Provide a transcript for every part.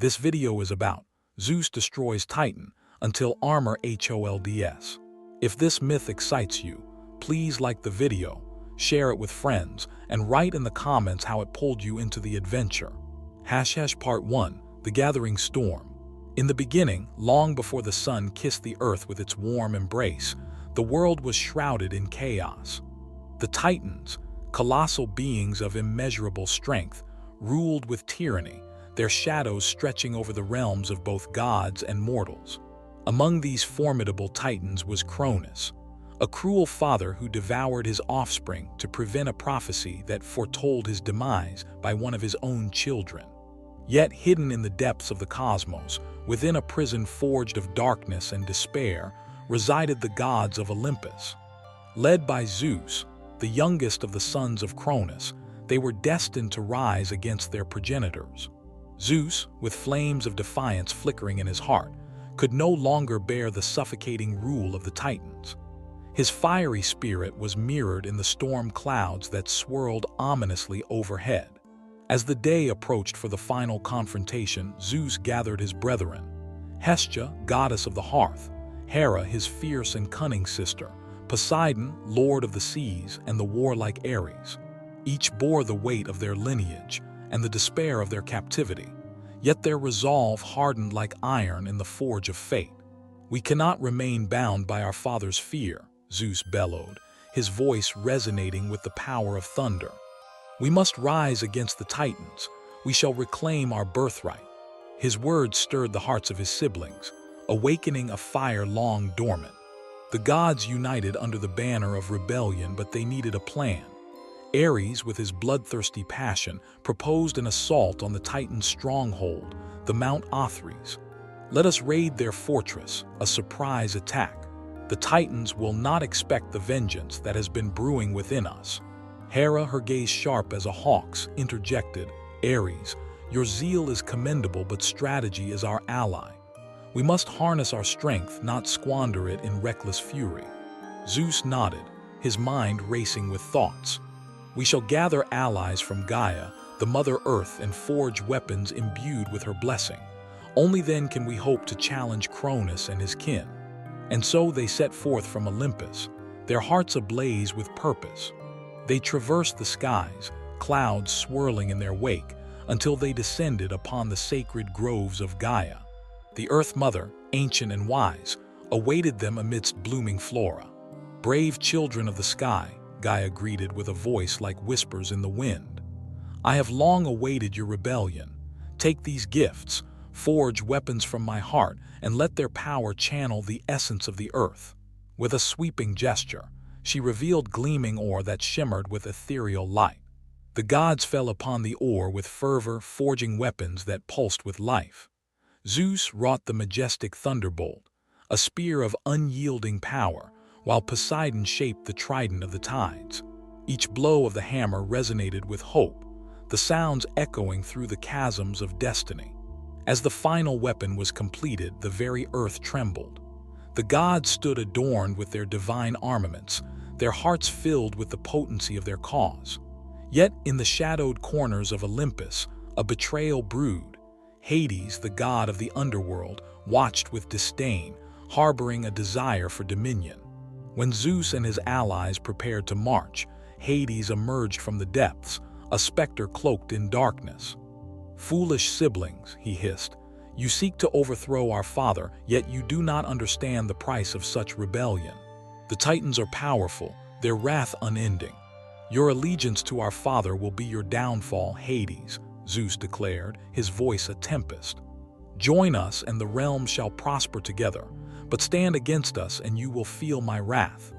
This video is about Zeus destroys Titan until armor holds. If this myth excites you, please like the video, share it with friends, and write in the comments how it pulled you into the adventure. Part 1. The Gathering Storm. In the beginning, long before the sun kissed the earth with its warm embrace, the world was shrouded in chaos. The Titans, colossal beings of immeasurable strength, ruled with tyranny, their shadows stretching over the realms of both gods and mortals. Among these formidable Titans was Cronus, a cruel father who devoured his offspring to prevent a prophecy that foretold his demise by one of his own children. Yet hidden in the depths of the cosmos, within a prison forged of darkness and despair, resided the gods of Olympus. Led by Zeus, the youngest of the sons of Cronus, they were destined to rise against their progenitors. Zeus, with flames of defiance flickering in his heart, could no longer bear the suffocating rule of the Titans. His fiery spirit was mirrored in the storm clouds that swirled ominously overhead. As the day approached for the final confrontation, Zeus gathered his brethren: Hestia, goddess of the hearth; Hera, his fierce and cunning sister; Poseidon, lord of the seas; and the warlike Ares. Each bore the weight of their lineage and the despair of their captivity, yet their resolve hardened like iron in the forge of fate. "We cannot remain bound by our father's fear," Zeus bellowed, his voice resonating with the power of thunder. "We must rise against the Titans. We shall reclaim our birthright." His words stirred the hearts of his siblings, awakening a fire long dormant. The gods united under the banner of rebellion, but they needed a plan. Ares, with his bloodthirsty passion, proposed an assault on the Titans' stronghold, the Mount Athres. "Let us raid their fortress, a surprise attack. The Titans will not expect the vengeance that has been brewing within us." Hera, her gaze sharp as a hawk's, interjected, "Ares, your zeal is commendable, but strategy is our ally. We must harness our strength, not squander it in reckless fury." Zeus nodded, his mind racing with thoughts. "We shall gather allies from Gaia, the Mother Earth, and forge weapons imbued with her blessing. Only then can we hope to challenge Cronus and his kin." And so they set forth from Olympus, their hearts ablaze with purpose. They traversed the skies, clouds swirling in their wake, until they descended upon the sacred groves of Gaia. The Earth Mother, ancient and wise, awaited them amidst blooming flora. "Brave children of the sky," Gaia greeted with a voice like whispers in the wind, "I have long awaited your rebellion. Take these gifts, forge weapons from my heart, and let their power channel the essence of the earth." With a sweeping gesture, she revealed gleaming ore that shimmered with ethereal light. The gods fell upon the ore with fervor, forging weapons that pulsed with life. Zeus wrought the majestic thunderbolt, a spear of unyielding power, while Poseidon shaped the trident of the tides. Each blow of the hammer resonated with hope, the sounds echoing through the chasms of destiny. As the final weapon was completed, the very earth trembled. The gods stood adorned with their divine armaments, their hearts filled with the potency of their cause. Yet in the shadowed corners of Olympus, a betrayal brewed. Hades, the god of the underworld, watched with disdain, harboring a desire for dominion. When Zeus and his allies prepared to march, Hades emerged from the depths, a specter cloaked in darkness. "Foolish siblings," he hissed, "you seek to overthrow our father, yet you do not understand the price of such rebellion. The Titans are powerful, their wrath unending. Your allegiance to our father will be your downfall, Hades," Zeus declared, his voice a tempest. "Join us and the realms shall prosper together, but stand against us and you will feel my wrath."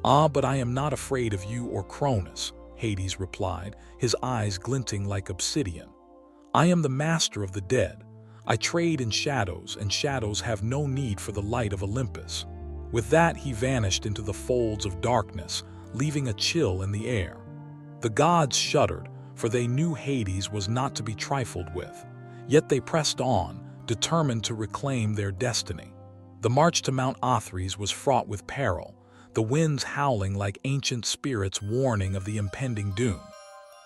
"Ah, but I am not afraid of you or Cronus," Hades replied, his eyes glinting like obsidian. "I am the master of the dead. I trade in shadows, and shadows have no need for the light of Olympus." With that, he vanished into the folds of darkness, leaving a chill in the air. The gods shuddered, for they knew Hades was not to be trifled with. Yet they pressed on, determined to reclaim their destiny. The march to Mount Athres was fraught with peril, the winds howling like ancient spirits warning of the impending doom.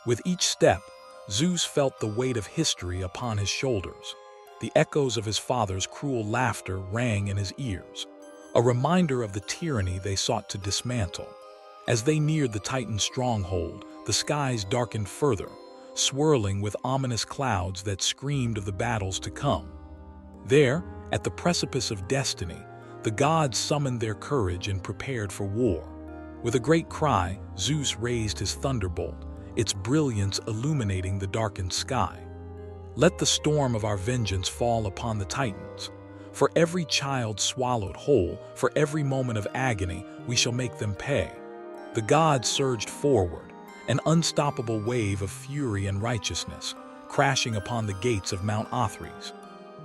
With each step, Zeus felt the weight of history upon his shoulders. The echoes of his father's cruel laughter rang in his ears, a reminder of the tyranny they sought to dismantle. As they neared the Titan's stronghold, the skies darkened further, swirling with ominous clouds that screamed of the battles to come. There, at the precipice of destiny, the gods summoned their courage and prepared for war. With a great cry, Zeus raised his thunderbolt, its brilliance illuminating the darkened sky. Let the storm of our vengeance fall upon the Titans. For every child swallowed whole, for every moment of agony, we shall make them pay. The gods surged forward, an unstoppable wave of fury and righteousness, crashing upon the gates of Mount Othrys.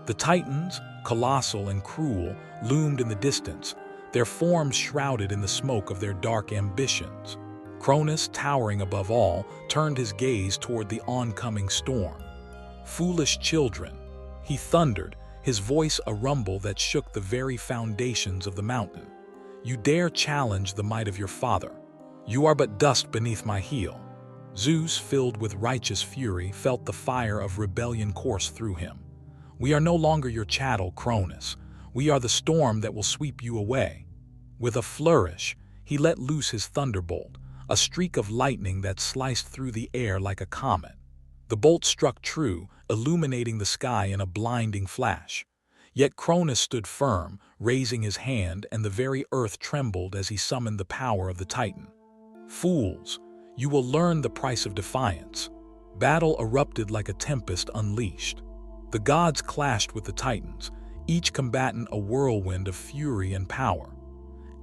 The Titans, colossal and cruel, loomed in the distance, their forms shrouded in the smoke of their dark ambitions. Cronus, towering above all, turned his gaze toward the oncoming storm. "Foolish children," he thundered, his voice a rumble that shook the very foundations of the mountain. "You dare challenge the might of your father. You are but dust beneath my heel." Zeus, filled with righteous fury, felt the fire of rebellion course through him. "We are no longer your chattel, Cronus. We are the storm that will sweep you away." With a flourish, he let loose his thunderbolt, a streak of lightning that sliced through the air like a comet. The bolt struck true, illuminating the sky in a blinding flash. Yet Cronus stood firm, raising his hand, and the very earth trembled as he summoned the power of the Titan. "Fools, you will learn the price of defiance." Battle erupted like a tempest unleashed. The gods clashed with the Titans, each combatant a whirlwind of fury and power.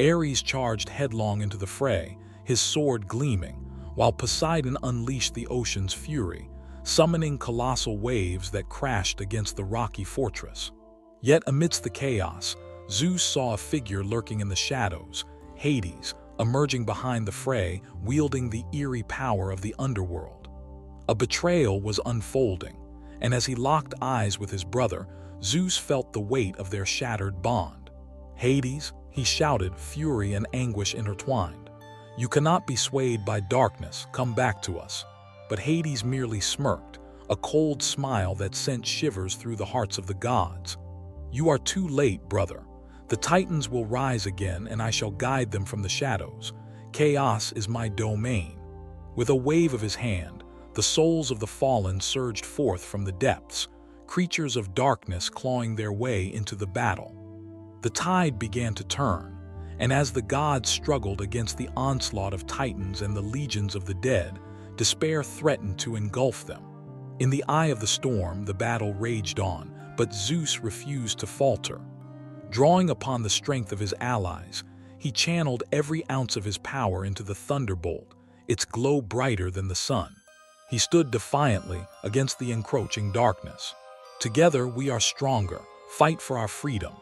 Ares charged headlong into the fray, his sword gleaming, while Poseidon unleashed the ocean's fury, summoning colossal waves that crashed against the rocky fortress. Yet amidst the chaos, Zeus saw a figure lurking in the shadows, Hades, emerging behind the fray, wielding the eerie power of the underworld. A betrayal was unfolding, and as he locked eyes with his brother, Zeus felt the weight of their shattered bond. "Hades," he shouted, fury and anguish intertwined. "You cannot be swayed by darkness, come back to us." But Hades merely smirked, a cold smile that sent shivers through the hearts of the gods. "You are too late, brother. The Titans will rise again, and I shall guide them from the shadows. Chaos is my domain." With a wave of his hand, the souls of the fallen surged forth from the depths, creatures of darkness clawing their way into the battle. The tide began to turn, and as the gods struggled against the onslaught of Titans and the legions of the dead, despair threatened to engulf them. In the eye of the storm, the battle raged on, but Zeus refused to falter. Drawing upon the strength of his allies, he channeled every ounce of his power into the thunderbolt, its glow brighter than the sun. He stood defiantly against the encroaching darkness. "Together we are stronger. Fight for our freedom,"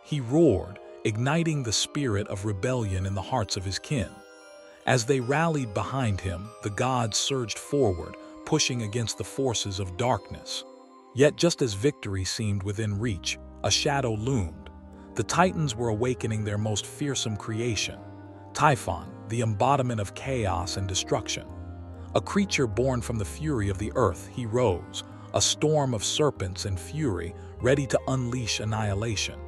he roared, igniting the spirit of rebellion in the hearts of his kin. As they rallied behind him, the gods surged forward, pushing against the forces of darkness. Yet just as victory seemed within reach, a shadow loomed. The Titans were awakening their most fearsome creation, Typhon, the embodiment of chaos and destruction. A creature born from the fury of the earth, he rose, a storm of serpents and fury, ready to unleash annihilation.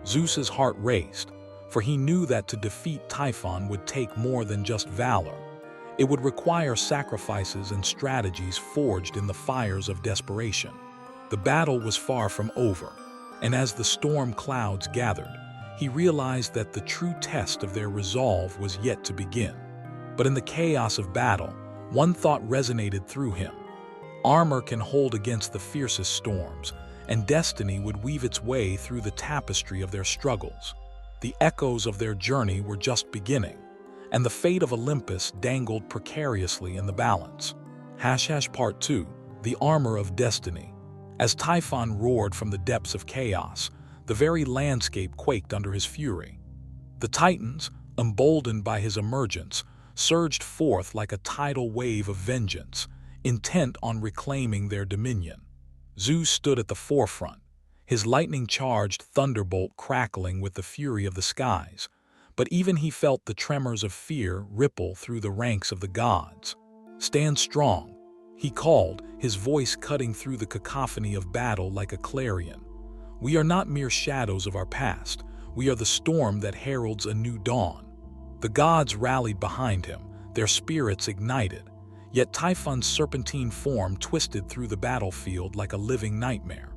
Zeus's heart raced, for he knew that to defeat Typhon would take more than just valor. It would require sacrifices and strategies forged in the fires of desperation. The battle was far from over, and as the storm clouds gathered, he realized that the true test of their resolve was yet to begin. But in the chaos of battle, one thought resonated through him. Armor can hold against the fiercest storms, and destiny would weave its way through the tapestry of their struggles. The echoes of their journey were just beginning, and the fate of Olympus dangled precariously in the balance. Part 2, The Armor of Destiny. As Typhon roared from the depths of chaos, the very landscape quaked under his fury. The Titans, emboldened by his emergence, surged forth like a tidal wave of vengeance, intent on reclaiming their dominion. Zeus stood at the forefront, his lightning-charged thunderbolt crackling with the fury of the skies, but even he felt the tremors of fear ripple through the ranks of the gods. "Stand strong. He called, his voice cutting through the cacophony of battle like a clarion. We are not mere shadows of our past. We are the storm that heralds a new dawn. The gods rallied behind him, their spirits ignited. Yet Typhon's serpentine form twisted through the battlefield like a living nightmare.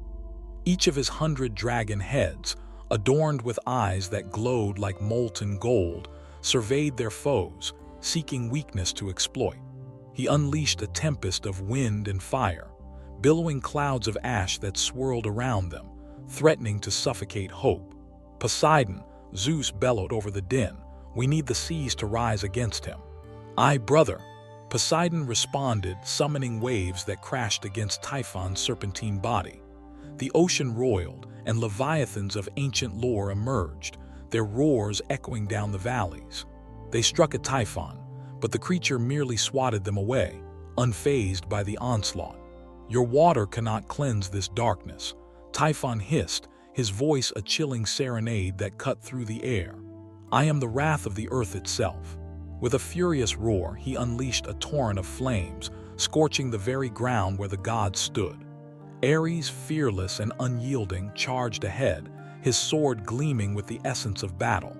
Each of his 100 dragon heads, adorned with eyes that glowed like molten gold, surveyed their foes, seeking weakness to exploit. He unleashed a tempest of wind and fire, billowing clouds of ash that swirled around them, threatening to suffocate hope. Poseidon, Zeus bellowed over the din, "We need the seas to rise against him." "Aye, brother." Poseidon responded, summoning waves that crashed against Typhon's serpentine body. The ocean roiled, and leviathans of ancient lore emerged, their roars echoing down the valleys. They struck at Typhon, but the creature merely swatted them away, unfazed by the onslaught. "Your water cannot cleanse this darkness," Typhon hissed, his voice a chilling serenade that cut through the air. "I am the wrath of the earth itself." With a furious roar, he unleashed a torrent of flames, scorching the very ground where the gods stood. Ares, fearless and unyielding, charged ahead, his sword gleaming with the essence of battle.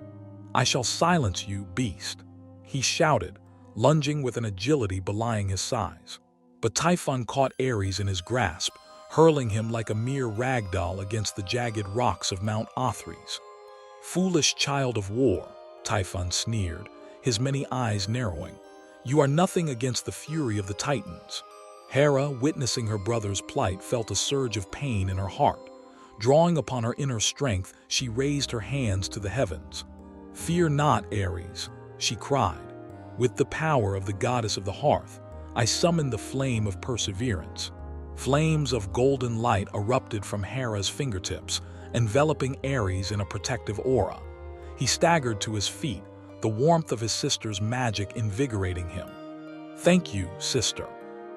"I shall silence you, beast," he shouted, lunging with an agility belying his size. But Typhon caught Ares in his grasp, hurling him like a mere ragdoll against the jagged rocks of Mount Othrys. "Foolish child of war," Typhon sneered, his many eyes narrowing. "You are nothing against the fury of the Titans." Hera, witnessing her brother's plight, felt a surge of pain in her heart. Drawing upon her inner strength, she raised her hands to the heavens. "Fear not, Ares," she cried. "With the power of the goddess of the hearth, I summon the flame of perseverance." Flames of golden light erupted from Hera's fingertips, enveloping Ares in a protective aura. He staggered to his feet, the warmth of his sister's magic invigorating him. "Thank you, sister,"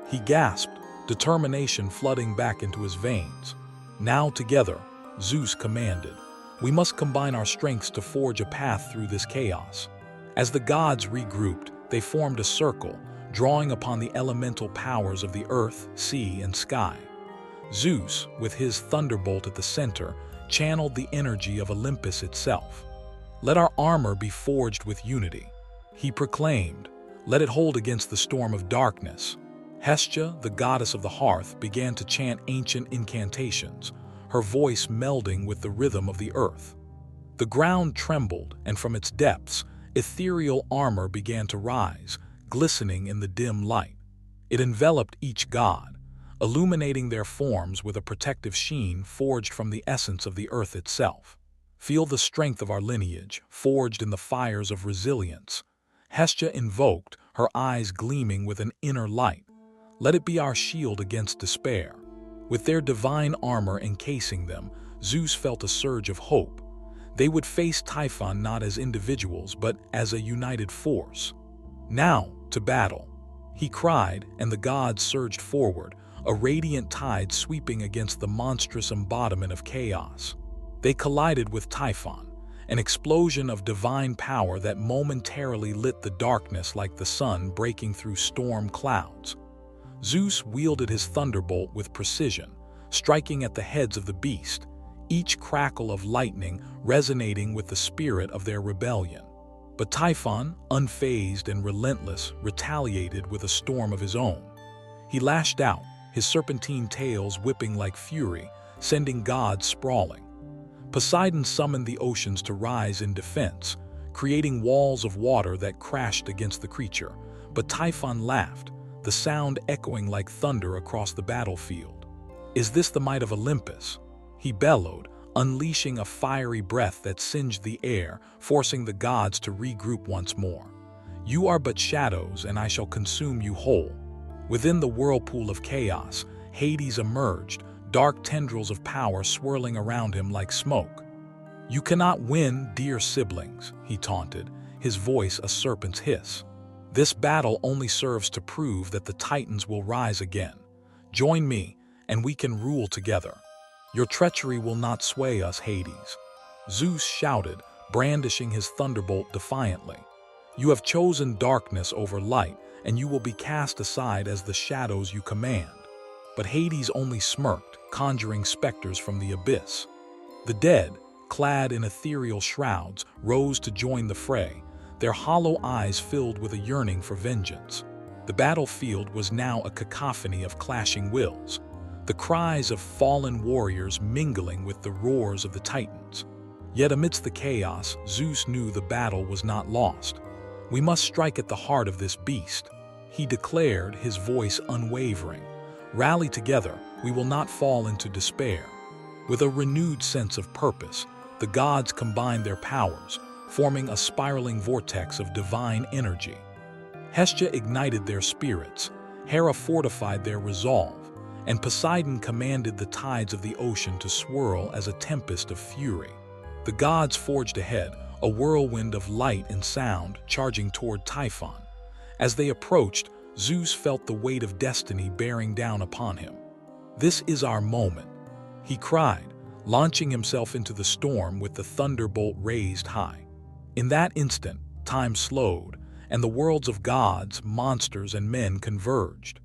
he gasped, determination flooding back into his veins. "Now together," Zeus commanded, "we must combine our strengths to forge a path through this chaos." As the gods regrouped, they formed a circle, drawing upon the elemental powers of the earth, sea, and sky. Zeus, with his thunderbolt at the center, channeled the energy of Olympus itself. "Let our armor be forged with unity," he proclaimed. "Let it hold against the storm of darkness." Hestia, the goddess of the hearth, began to chant ancient incantations, her voice melding with the rhythm of the earth. The ground trembled, and from its depths, ethereal armor began to rise, glistening in the dim light. It enveloped each god, illuminating their forms with a protective sheen forged from the essence of the earth itself. "Feel the strength of our lineage, forged in the fires of resilience," Hestia invoked, her eyes gleaming with an inner light. "Let it be our shield against despair." With their divine armor encasing them, Zeus felt a surge of hope. They would face Typhon not as individuals, but as a united force. "Now, to battle," he cried, and the gods surged forward, a radiant tide sweeping against the monstrous embodiment of chaos. They collided with Typhon, an explosion of divine power that momentarily lit the darkness like the sun breaking through storm clouds. Zeus wielded his thunderbolt with precision, striking at the heads of the beast, each crackle of lightning resonating with the spirit of their rebellion. But Typhon, unfazed and relentless, retaliated with a storm of his own. He lashed out, his serpentine tails whipping like fury, sending gods sprawling. Poseidon summoned the oceans to rise in defense, creating walls of water that crashed against the creature. But Typhon laughed, the sound echoing like thunder across the battlefield. "Is this the might of Olympus?" he bellowed, unleashing a fiery breath that singed the air, forcing the gods to regroup once more. "You are but shadows, and I shall consume you whole." Within the whirlpool of chaos, Hades emerged, dark tendrils of power swirling around him like smoke. "You cannot win, dear siblings," he taunted, his voice a serpent's hiss. "This battle only serves to prove that the Titans will rise again. Join me, and we can rule together. Your treachery will not sway us, Hades." Zeus shouted, brandishing his thunderbolt defiantly. "You have chosen darkness over light, and you will be cast aside as the shadows you command." But Hades only smirked, conjuring specters from the abyss. The dead, clad in ethereal shrouds, rose to join the fray, their hollow eyes filled with a yearning for vengeance. The battlefield was now a cacophony of clashing wills, the cries of fallen warriors mingling with the roars of the Titans. Yet amidst the chaos, Zeus knew the battle was not lost. "We must strike at the heart of this beast," he declared, his voice unwavering. "Rally together, we will not fall into despair." With a renewed sense of purpose, the gods combined their powers, forming a spiraling vortex of divine energy. Hestia ignited their spirits, Hera fortified their resolve, and Poseidon commanded the tides of the ocean to swirl as a tempest of fury. The gods forged ahead, a whirlwind of light and sound charging toward Typhon. As they approached, Zeus felt the weight of destiny bearing down upon him. "This is our moment," he cried, launching himself into the storm with the thunderbolt raised high. In that instant, time slowed, and the worlds of gods, monsters, and men converged.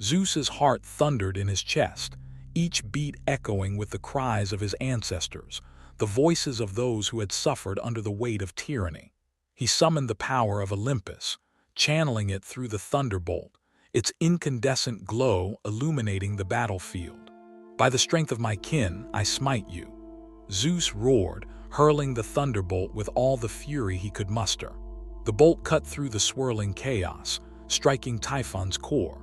Zeus's heart thundered in his chest, each beat echoing with the cries of his ancestors, the voices of those who had suffered under the weight of tyranny. He summoned the power of Olympus, channeling it through the thunderbolt, its incandescent glow illuminating the battlefield. "By the strength of my kin, I smite you," Zeus roared, hurling the thunderbolt with all the fury he could muster. The bolt cut through the swirling chaos, striking Typhon's core.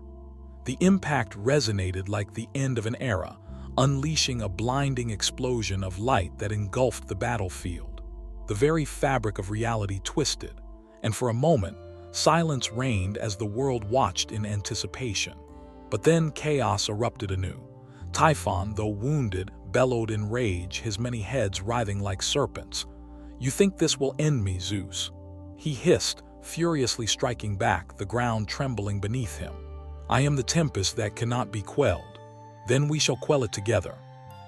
The impact resonated like the end of an era, unleashing a blinding explosion of light that engulfed the battlefield. The very fabric of reality twisted, and for a moment, silence reigned as the world watched in anticipation. But then chaos erupted anew. Typhon, though wounded, bellowed in rage, his many heads writhing like serpents. "You think this will end me, Zeus?" he hissed, furiously striking back, the ground trembling beneath him. "I am the tempest that cannot be quelled. Then we shall quell it together,"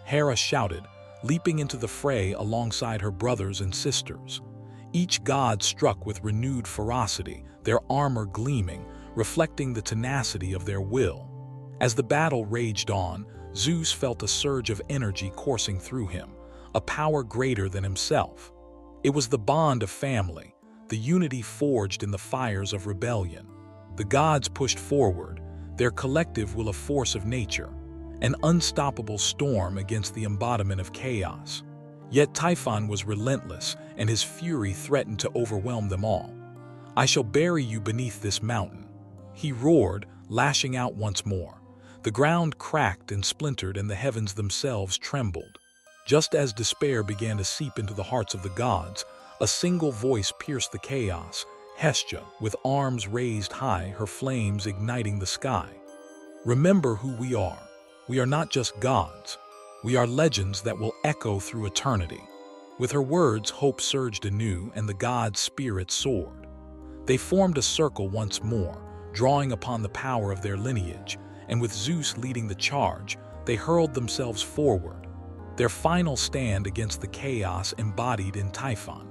Hera shouted, leaping into the fray alongside her brothers and sisters. Each god struck with renewed ferocity, their armor gleaming, reflecting the tenacity of their will. As the battle raged on, Zeus felt a surge of energy coursing through him, a power greater than himself. It was the bond of family, the unity forged in the fires of rebellion. The gods pushed forward, their collective will a force of nature, an unstoppable storm against the embodiment of chaos. Yet Typhon was relentless, and his fury threatened to overwhelm them all. "I shall bury you beneath this mountain," he roared, lashing out once more. The ground cracked and splintered, and the heavens themselves trembled. Just as despair began to seep into the hearts of the gods, a single voice pierced the chaos, Hestia, with arms raised high, her flames igniting the sky. "Remember who we are. We are not just gods. We are legends that will echo through eternity." With her words, hope surged anew, and the gods' spirits soared. They formed a circle once more, drawing upon the power of their lineage, and with Zeus leading the charge, they hurled themselves forward, their final stand against the chaos embodied in Typhon.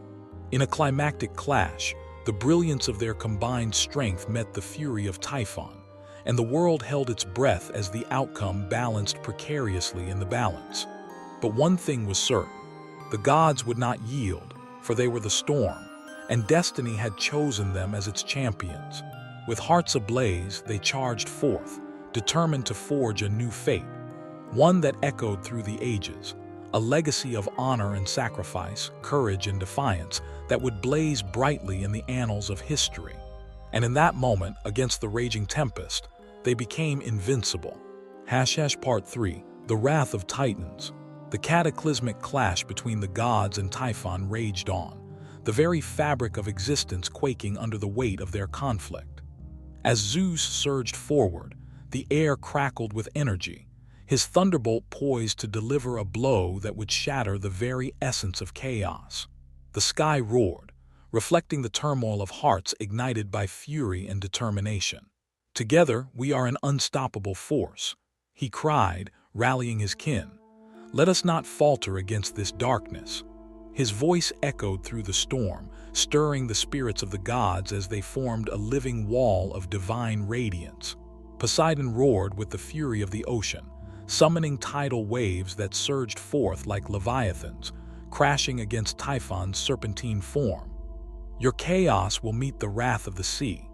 In a climactic clash, the brilliance of their combined strength met the fury of Typhon, and the world held its breath as the outcome balanced precariously in the balance. But one thing was certain: the gods would not yield, for they were the storm, and destiny had chosen them as its champions. With hearts ablaze, they charged forth, determined to forge a new fate, one that echoed through the ages, a legacy of honor and sacrifice, courage and defiance that would blaze brightly in the annals of history. And in that moment, against the raging tempest, they became invincible. Part 3. The Wrath of Titans. The cataclysmic clash between the gods and Typhon raged on, the very fabric of existence quaking under the weight of their conflict. As Zeus surged forward, the air crackled with energy, his thunderbolt poised to deliver a blow that would shatter the very essence of chaos. The sky roared, reflecting the turmoil of hearts ignited by fury and determination. "Together, we are an unstoppable force," he cried, rallying his kin. "Let us not falter against this darkness." His voice echoed through the storm, stirring the spirits of the gods as they formed a living wall of divine radiance. Poseidon roared with the fury of the ocean, summoning tidal waves that surged forth like leviathans, crashing against Typhon's serpentine form. "Your chaos will meet the wrath of the sea."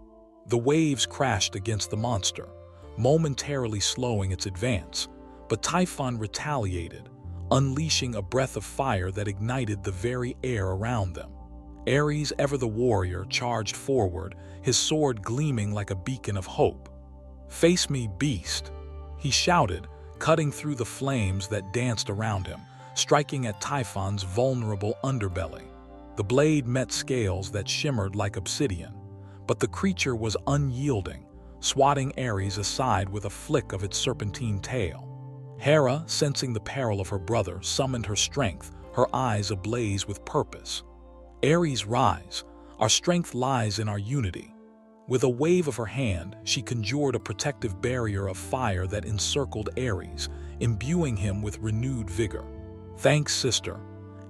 The waves crashed against the monster, momentarily slowing its advance, but Typhon retaliated, unleashing a breath of fire that ignited the very air around them. Ares, ever the warrior, charged forward, his sword gleaming like a beacon of hope. "Face me, beast!" he shouted, cutting through the flames that danced around him, striking at Typhon's vulnerable underbelly. The blade met scales that shimmered like obsidian, but the creature was unyielding, swatting Ares aside with a flick of its serpentine tail. Hera, sensing the peril of her brother, summoned her strength, her eyes ablaze with purpose. "Ares, rise. Our strength lies in our unity." With a wave of her hand, she conjured a protective barrier of fire that encircled Ares, imbuing him with renewed vigor. "Thanks, sister."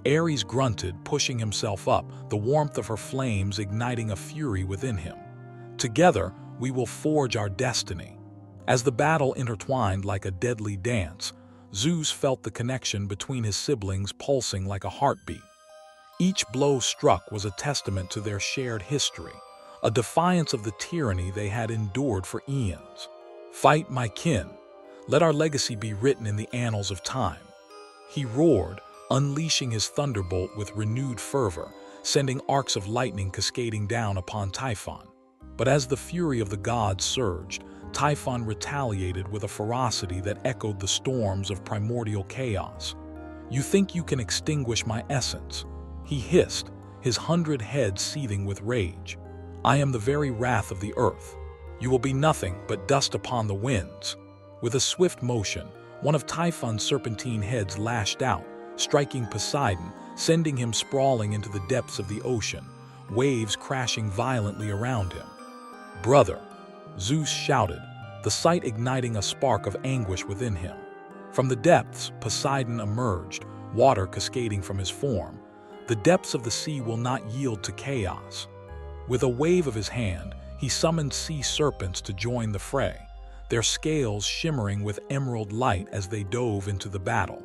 Ares grunted, pushing himself up, the warmth of her flames igniting a fury within him. "Together, we will forge our destiny." As the battle intertwined like a deadly dance, Zeus felt the connection between his siblings pulsing like a heartbeat. Each blow struck was a testament to their shared history, a defiance of the tyranny they had endured for eons. "Fight, my kin. Let our legacy be written in the annals of time." He roared, unleashing his thunderbolt with renewed fervor, sending arcs of lightning cascading down upon Typhon. But as the fury of the gods surged, Typhon retaliated with a ferocity that echoed the storms of primordial chaos. "You think you can extinguish my essence?" he hissed, his 100 heads seething with rage. "I am the very wrath of the earth. You will be nothing but dust upon the winds." With a swift motion, one of Typhon's serpentine heads lashed out, striking Poseidon, sending him sprawling into the depths of the ocean, waves crashing violently around him. "Brother!" Zeus shouted, the sight igniting a spark of anguish within him. From the depths, Poseidon emerged, water cascading from his form. The depths of the sea will not yield to chaos. With a wave of his hand, he summoned sea serpents to join the fray, their scales shimmering with emerald light as they dove into the battle.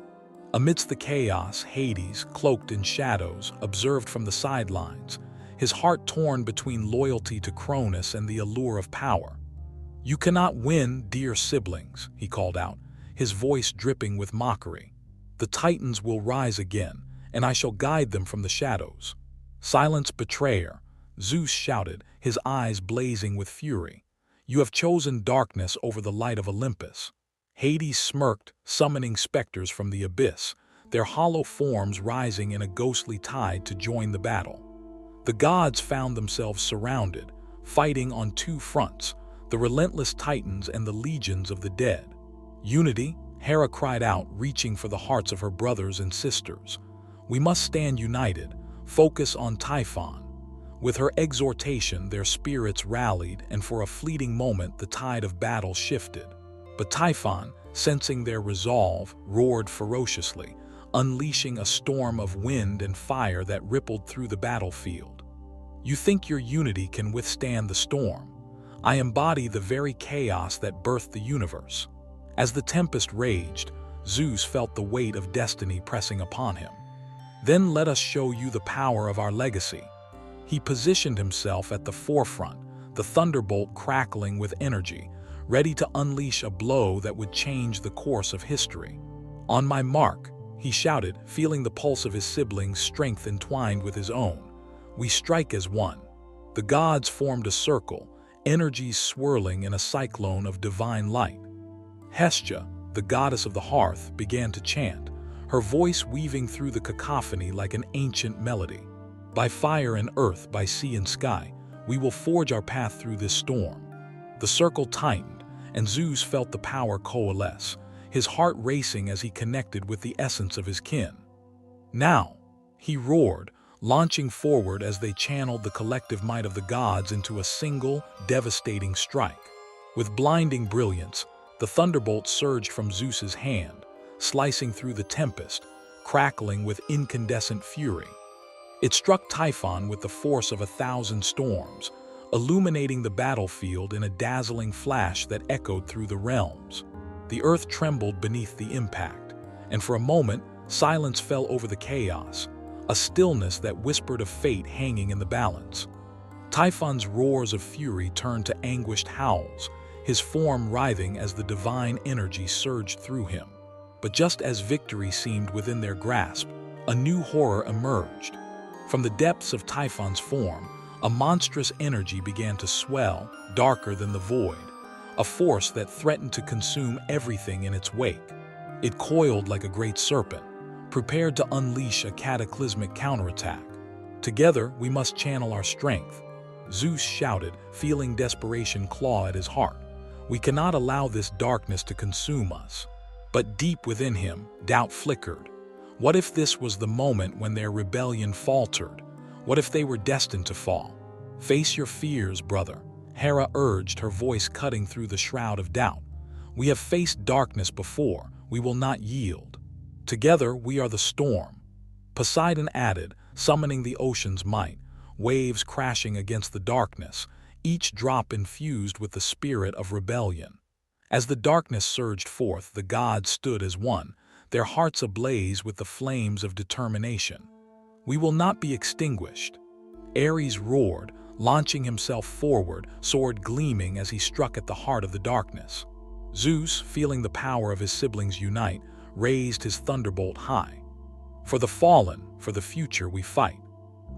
Amidst the chaos, Hades, cloaked in shadows, observed from the sidelines, his heart torn between loyalty to Cronus and the allure of power. "You cannot win, dear siblings," he called out, his voice dripping with mockery. "The Titans will rise again, and I shall guide them from the shadows." "Silence, betrayer!" Zeus shouted, his eyes blazing with fury. "You have chosen darkness over the light of Olympus." Hades smirked, summoning specters from the abyss, their hollow forms rising in a ghostly tide to join the battle. The gods found themselves surrounded, fighting on two fronts, the relentless Titans and the legions of the dead. "Unity," Hera cried out, reaching for the hearts of her brothers and sisters. "We must stand united, focus on Typhon." With her exhortation, their spirits rallied, and for a fleeting moment the tide of battle shifted. But Typhon, sensing their resolve, roared ferociously, unleashing a storm of wind and fire that rippled through the battlefield. "You think your unity can withstand the storm? I embody the very chaos that birthed the universe." As the tempest raged, Zeus felt the weight of destiny pressing upon him. "Then let us show you the power of our legacy." He positioned himself at the forefront, the thunderbolt crackling with energy, ready to unleash a blow that would change the course of history. "On my mark," he shouted, feeling the pulse of his siblings' strength entwined with his own. "We strike as one." The gods formed a circle, energies swirling in a cyclone of divine light. Hestia, the goddess of the hearth, began to chant, her voice weaving through the cacophony like an ancient melody. "By fire and earth, by sea and sky, we will forge our path through this storm." The circle tightened, and Zeus felt the power coalesce, his heart racing as he connected with the essence of his kin. "Now!" he roared, launching forward as they channeled the collective might of the gods into a single, devastating strike. With blinding brilliance, the thunderbolt surged from Zeus's hand, slicing through the tempest, crackling with incandescent fury. It struck Typhon with the force of 1,000 storms, illuminating the battlefield in a dazzling flash that echoed through the realms. The earth trembled beneath the impact, and for a moment, silence fell over the chaos, a stillness that whispered of fate hanging in the balance. Typhon's roars of fury turned to anguished howls, his form writhing as the divine energy surged through him. But just as victory seemed within their grasp, a new horror emerged. From the depths of Typhon's form, a monstrous energy began to swell, darker than the void, a force that threatened to consume everything in its wake. It coiled like a great serpent, prepared to unleash a cataclysmic counterattack. Together, we must channel our strength, Zeus shouted, feeling desperation claw at his heart. We cannot allow this darkness to consume us. But deep within him, doubt flickered. What if this was the moment when their rebellion faltered? What if they were destined to fall? Face your fears, brother, Hera urged, her voice cutting through the shroud of doubt. We have faced darkness before, we will not yield. Together we are the storm. Poseidon added, summoning the ocean's might, waves crashing against the darkness, each drop infused with the spirit of rebellion. As the darkness surged forth, the gods stood as one, their hearts ablaze with the flames of determination. We will not be extinguished. Ares roared, launching himself forward, sword gleaming as he struck at the heart of the darkness. Zeus, feeling the power of his siblings unite, raised his thunderbolt high. For the fallen, for the future we fight.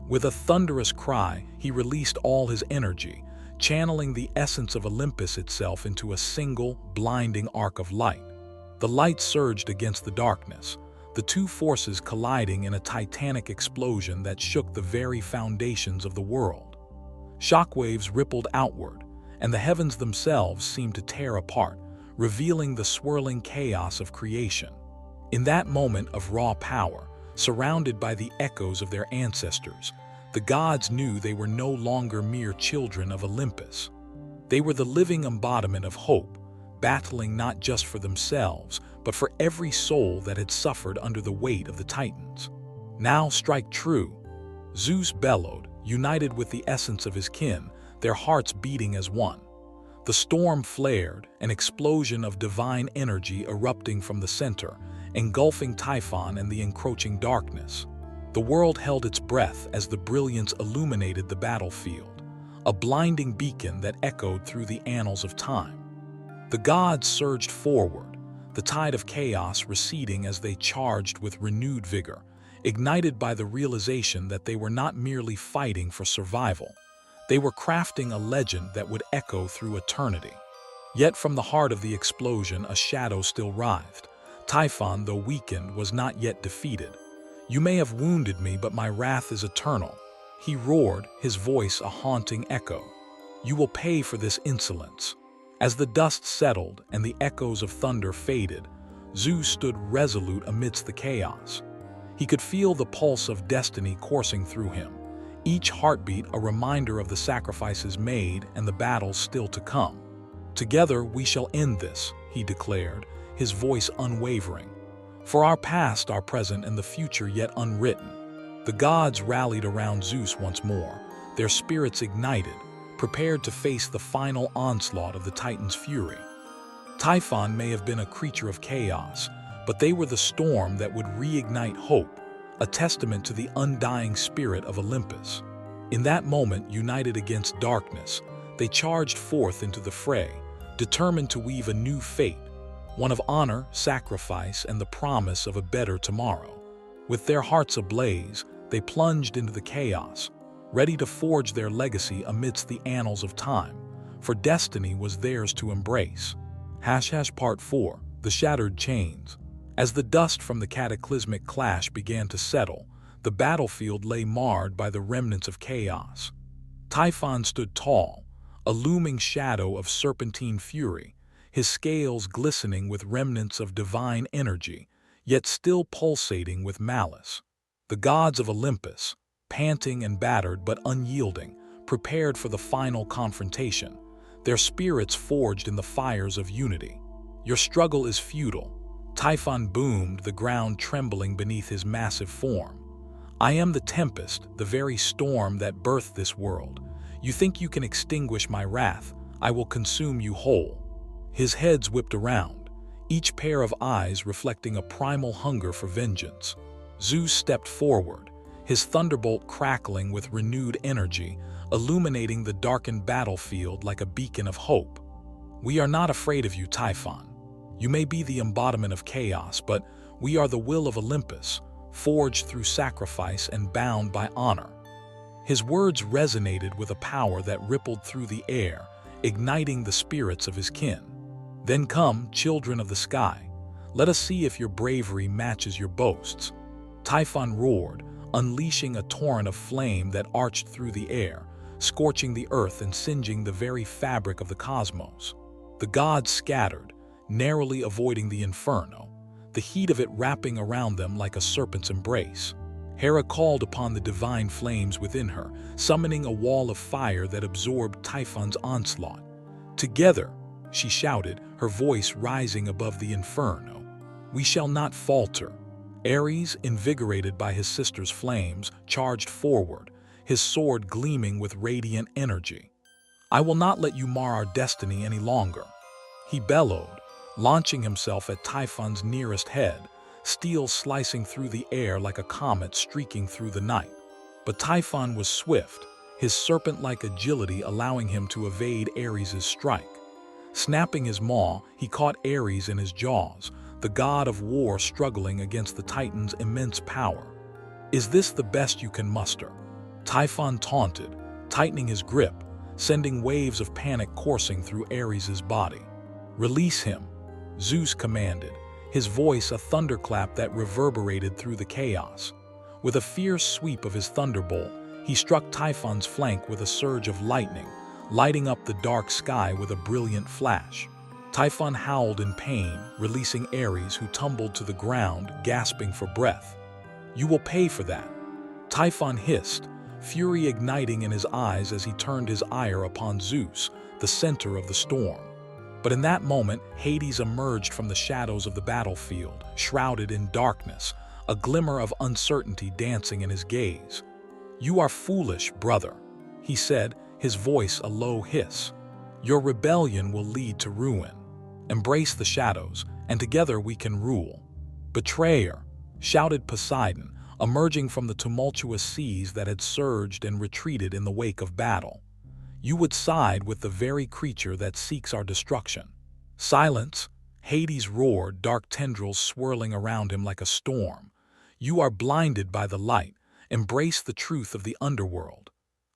With a thunderous cry, he released all his energy, channeling the essence of Olympus itself into a single, blinding arc of light. The light surged against the darkness, the two forces colliding in a titanic explosion that shook the very foundations of the world. Shockwaves rippled outward, and the heavens themselves seemed to tear apart, revealing the swirling chaos of creation. In that moment of raw power, surrounded by the echoes of their ancestors, the gods knew they were no longer mere children of Olympus. They were the living embodiment of hope, battling not just for themselves, but for every soul that had suffered under the weight of the Titans. Now strike true, Zeus bellowed, united with the essence of his kin, their hearts beating as one. The storm flared, an explosion of divine energy erupting from the center, engulfing Typhon and the encroaching darkness. The world held its breath as the brilliance illuminated the battlefield, a blinding beacon that echoed through the annals of time. The gods surged forward, the tide of chaos receding as they charged with renewed vigor, ignited by the realization that they were not merely fighting for survival. They were crafting a legend that would echo through eternity. Yet from the heart of the explosion, a shadow still writhed. Typhon, though weakened, was not yet defeated. "You may have wounded me, but my wrath is eternal," he roared, his voice a haunting echo. "You will pay for this insolence." As the dust settled and the echoes of thunder faded, Zeus stood resolute amidst the chaos. He could feel the pulse of destiny coursing through him, each heartbeat a reminder of the sacrifices made and the battles still to come. "Together we shall end this," he declared, his voice unwavering. "For our past, our present, and the future yet unwritten." The gods rallied around Zeus once more, their spirits ignited, prepared to face the final onslaught of the Titan's fury. Typhon may have been a creature of chaos, but they were the storm that would reignite hope, a testament to the undying spirit of Olympus. In that moment, united against darkness, they charged forth into the fray, determined to weave a new fate, one of honor, sacrifice, and the promise of a better tomorrow. With their hearts ablaze, they plunged into the chaos, ready to forge their legacy amidst the annals of time, for destiny was theirs to embrace. Part 4, The Shattered Chains. As the dust from the cataclysmic clash began to settle, the battlefield lay marred by the remnants of chaos. Typhon stood tall, a looming shadow of serpentine fury, his scales glistening with remnants of divine energy, yet still pulsating with malice. The gods of Olympus, panting and battered but unyielding, prepared for the final confrontation, their spirits forged in the fires of unity. "Your struggle is futile," Typhon boomed, the ground trembling beneath his massive form. "I am the tempest, the very storm that birthed this world. You think you can extinguish my wrath? I will consume you whole." His heads whipped around, each pair of eyes reflecting a primal hunger for vengeance. Zeus stepped forward, his thunderbolt crackling with renewed energy, illuminating the darkened battlefield like a beacon of hope. "We are not afraid of you, Typhon. You may be the embodiment of chaos, but we are the will of Olympus, forged through sacrifice and bound by honor." His words resonated with a power that rippled through the air, igniting the spirits of his kin. "Then come, children of the sky. Let us see if your bravery matches your boasts." Typhon roared, unleashing a torrent of flame that arched through the air, scorching the earth and singeing the very fabric of the cosmos. The gods scattered, narrowly avoiding the inferno, the heat of it wrapping around them like a serpent's embrace. Hera called upon the divine flames within her, summoning a wall of fire that absorbed Typhon's onslaught. "Together," she shouted, her voice rising above the inferno, "we shall not falter." Ares, invigorated by his sister's flames, charged forward, his sword gleaming with radiant energy. "I will not let you mar our destiny any longer," he bellowed, launching himself at Typhon's nearest head, steel slicing through the air like a comet streaking through the night. But Typhon was swift, his serpent-like agility allowing him to evade Ares' strike. Snapping his maw, he caught Ares in his jaws, the god of war struggling against the Titan's immense power. "Is this the best you can muster?" Typhon taunted, tightening his grip, sending waves of panic coursing through Ares' body. "Release him," Zeus commanded, his voice a thunderclap that reverberated through the chaos. With a fierce sweep of his thunderbolt, he struck Typhon's flank with a surge of lightning, lighting up the dark sky with a brilliant flash. Typhon howled in pain, releasing Ares, who tumbled to the ground, gasping for breath. "You will pay for that," Typhon hissed, fury igniting in his eyes as he turned his ire upon Zeus, the center of the storm. But in that moment, Hades emerged from the shadows of the battlefield, shrouded in darkness, a glimmer of uncertainty dancing in his gaze. "You are foolish, brother," he said, his voice a low hiss. "Your rebellion will lead to ruin. Embrace the shadows, and together we can rule." "Betrayer!" shouted Poseidon, emerging from the tumultuous seas that had surged and retreated in the wake of battle. "You would side with the very creature that seeks our destruction." "Silence!" Hades roared, dark tendrils swirling around him like a storm. "You are blinded by the light. Embrace the truth of the underworld."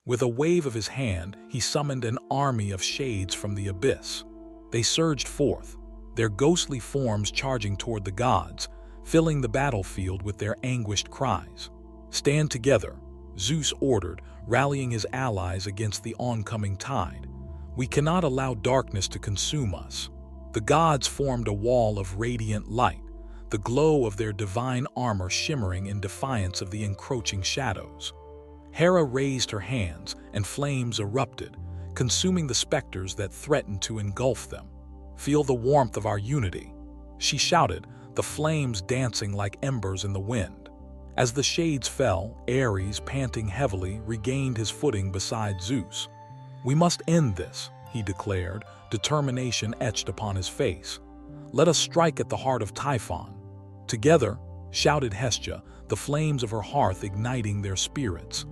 With a wave of his hand, he summoned an army of shades from the abyss. They surged forth, their ghostly forms charging toward the gods, filling the battlefield with their anguished cries. "Stand together," Zeus ordered, rallying his allies against the oncoming tide. "We cannot allow darkness to consume us." The gods formed a wall of radiant light, the glow of their divine armor shimmering in defiance of the encroaching shadows. Hera raised her hands, and flames erupted, consuming the specters that threatened to engulf them. "Feel the warmth of our unity," she shouted, the flames dancing like embers in the wind. As the shades fell, Ares, panting heavily, regained his footing beside Zeus. "We must end this," he declared, determination etched upon his face. "Let us strike at the heart of Typhon." "Together," shouted Hestia, the flames of her hearth igniting their spirits.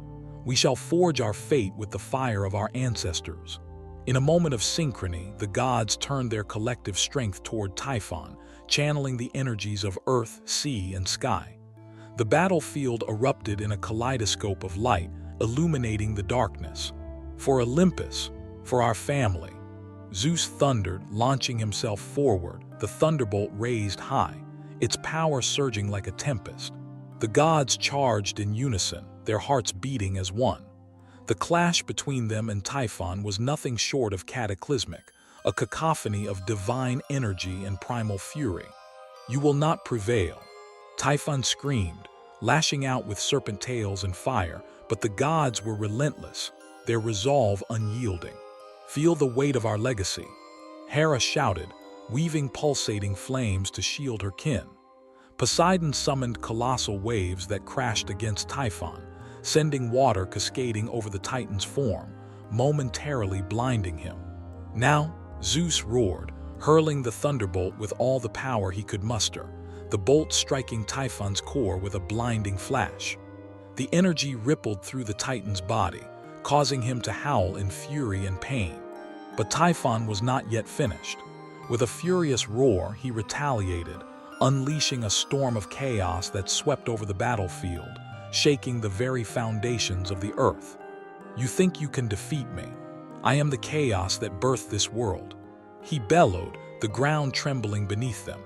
"We shall forge our fate with the fire of our ancestors." In a moment of synchrony, the gods turned their collective strength toward Typhon, channeling the energies of earth, sea, and sky. The battlefield erupted in a kaleidoscope of light, illuminating the darkness. "For Olympus, for our family," Zeus thundered, launching himself forward, the thunderbolt raised high, its power surging like a tempest. The gods charged in unison, their hearts beating as one. The clash between them and Typhon was nothing short of cataclysmic, a cacophony of divine energy and primal fury. "You will not prevail," Typhon screamed, lashing out with serpent tails and fire, but the gods were relentless, their resolve unyielding. "Feel the weight of our legacy," Hera shouted, weaving pulsating flames to shield her kin. Poseidon summoned colossal waves that crashed against Typhon, sending water cascading over the Titan's form, momentarily blinding him. Now, Zeus roared, hurling the thunderbolt with all the power he could muster, the bolt striking Typhon's core with a blinding flash. The energy rippled through the Titan's body, causing him to howl in fury and pain. But Typhon was not yet finished. With a furious roar, he retaliated, unleashing a storm of chaos that swept over the battlefield, shaking the very foundations of the earth. "You think you can defeat me? I am the chaos that birthed this world," he bellowed, the ground trembling beneath them.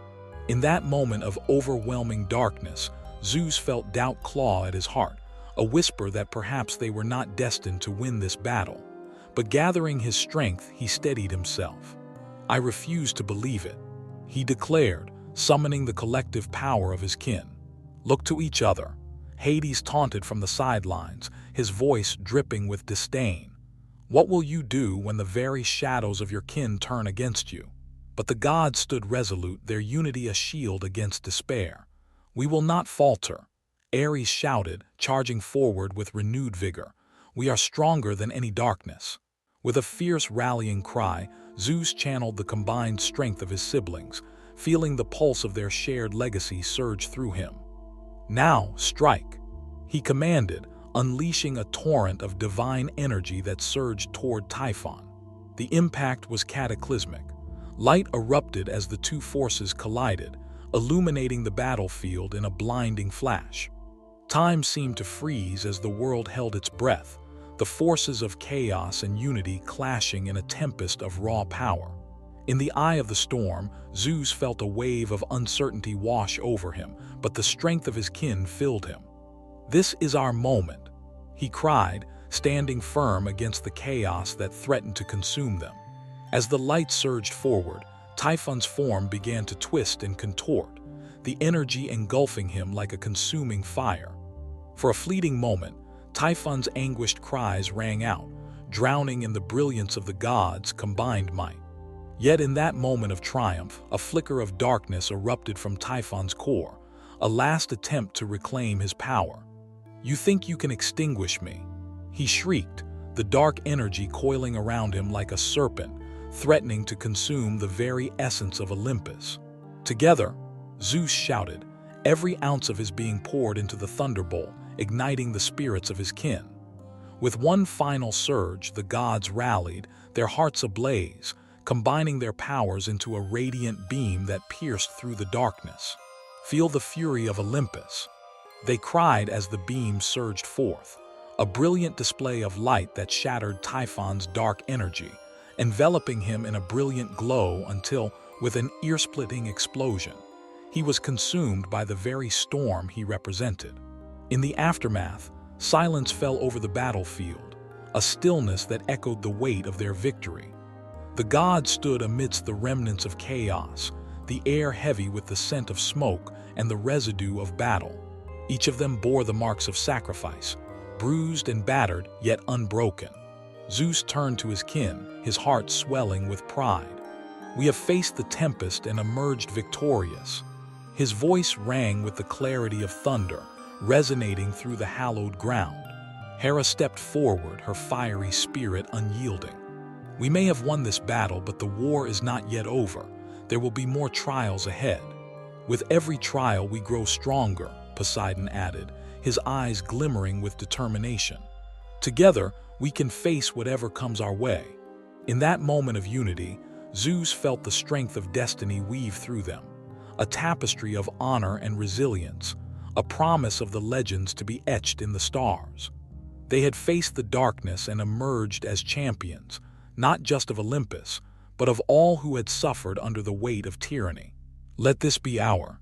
In that moment of overwhelming darkness, Zeus felt doubt claw at his heart, a whisper that perhaps they were not destined to win this battle. But gathering his strength, he steadied himself. "I refuse to believe it," he declared, summoning the collective power of his kin. "Look to each other," Hades taunted from the sidelines, his voice dripping with disdain. "What will you do when the very shadows of your kin turn against you?" But the gods stood resolute, their unity a shield against despair. "We will not falter," Ares shouted, charging forward with renewed vigor. "We are stronger than any darkness." With a fierce rallying cry, Zeus channeled the combined strength of his siblings, feeling the pulse of their shared legacy surge through him. "Now, strike," he commanded, unleashing a torrent of divine energy that surged toward Typhon. The impact was cataclysmic. Light erupted as the two forces collided, illuminating the battlefield in a blinding flash. Time seemed to freeze as the world held its breath, the forces of chaos and unity clashing in a tempest of raw power. In the eye of the storm, Zeus felt a wave of uncertainty wash over him, but the strength of his kin filled him. "This is our moment," he cried, standing firm against the chaos that threatened to consume them. As the light surged forward, Typhon's form began to twist and contort, the energy engulfing him like a consuming fire. For a fleeting moment, Typhon's anguished cries rang out, drowning in the brilliance of the gods' combined might. Yet in that moment of triumph, a flicker of darkness erupted from Typhon's core, a last attempt to reclaim his power. "You think you can extinguish me?" he shrieked, the dark energy coiling around him like a serpent, threatening to consume the very essence of Olympus. Together, Zeus shouted, every ounce of his being poured into the thunderbolt, igniting the spirits of his kin. With one final surge, the gods rallied, their hearts ablaze, combining their powers into a radiant beam that pierced through the darkness. "Feel the fury of Olympus," they cried as the beam surged forth, a brilliant display of light that shattered Typhon's dark energy, enveloping him in a brilliant glow until, with an ear-splitting explosion, he was consumed by the very storm he represented. In the aftermath, silence fell over the battlefield, a stillness that echoed the weight of their victory. The gods stood amidst the remnants of chaos, the air heavy with the scent of smoke and the residue of battle. Each of them bore the marks of sacrifice, bruised and battered, yet unbroken. Zeus turned to his kin, his heart swelling with pride. "We have faced the tempest and emerged victorious." His voice rang with the clarity of thunder, resonating through the hallowed ground. Hera stepped forward, her fiery spirit unyielding. "We may have won this battle, but the war is not yet over. There will be more trials ahead. With every trial we grow stronger," Poseidon added, his eyes glimmering with determination. "Together, we can face whatever comes our way." In that moment of unity, Zeus felt the strength of destiny weave through them, a tapestry of honor and resilience, a promise of the legends to be etched in the stars. They had faced the darkness and emerged as champions, not just of Olympus, but of all who had suffered under the weight of tyranny. "Let this be our